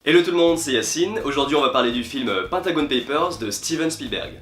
Hello tout le monde, c'est Yacine. Aujourd'hui on va parler du film Pentagon Papers de Steven Spielberg.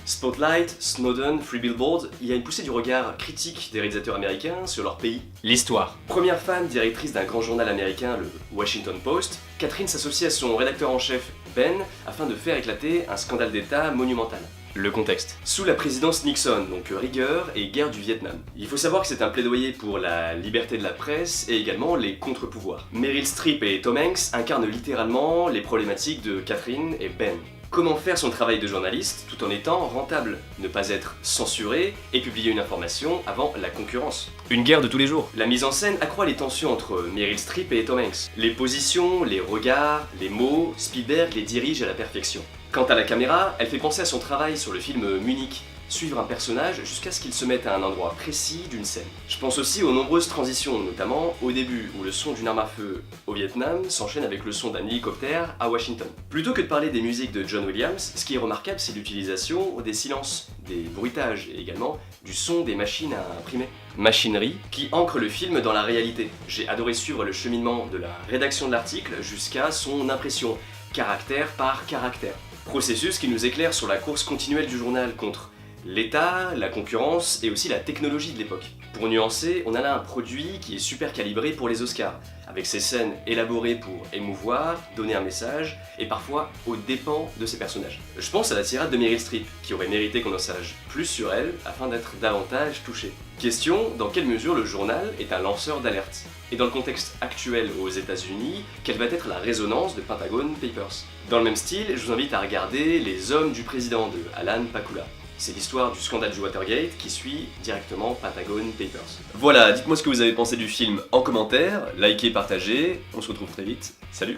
Spotlight, Snowden, Free Billboard, il y a une poussée du regard critique des réalisateurs américains sur leur pays. L'histoire. Première femme directrice d'un grand journal américain, le Washington Post, Catherine s'associe à son rédacteur en chef, Ben, afin de faire éclater un scandale d'État monumental. Le contexte. Sous la présidence Nixon, donc rigueur et guerre du Vietnam. Il faut savoir que c'est un plaidoyer pour la liberté de la presse et également les contre-pouvoirs. Meryl Streep et Tom Hanks incarnent littéralement les problématiques de Catherine et Ben. Comment faire son travail de journaliste tout en étant rentable? Ne pas être censuré et publier une information avant la concurrence. Une guerre de tous les jours. La mise en scène accroît les tensions entre Meryl Streep et Tom Hanks. Les positions, les regards, les mots, Spielberg les dirige à la perfection. Quant à la caméra, elle fait penser à son travail sur le film Munich, suivre un personnage jusqu'à ce qu'il se mette à un endroit précis d'une scène. Je pense aussi aux nombreuses transitions, notamment au début où le son d'une arme à feu au Vietnam s'enchaîne avec le son d'un hélicoptère à Washington. Plutôt que de parler des musiques de John Williams, ce qui est remarquable c'est l'utilisation des silences, des bruitages et également du son des machines à imprimer. Machinerie qui ancre le film dans la réalité. J'ai adoré suivre le cheminement de la rédaction de l'article jusqu'à son impression, caractère par caractère. Processus qui nous éclaire sur la course continuelle du journal contre l'État, la concurrence et aussi la technologie de l'époque. Pour nuancer, on a là un produit qui est super calibré pour les Oscars, avec ses scènes élaborées pour émouvoir, donner un message, et parfois aux dépens de ses personnages. Je pense à la tirade de Meryl Streep, qui aurait mérité qu'on en sache plus sur elle afin d'être davantage touchée. Question, dans quelle mesure le journal est un lanceur d'alerte? Et dans le contexte actuel aux États-Unis, quelle va être la résonance de Pentagon Papers? Dans le même style, je vous invite à regarder Les Hommes du Président de Alan Pakula. C'est l'histoire du scandale du Watergate qui suit directement Pentagon Papers. Voilà, dites-moi ce que vous avez pensé du film en commentaire, likez, partagez, on se retrouve très vite, salut!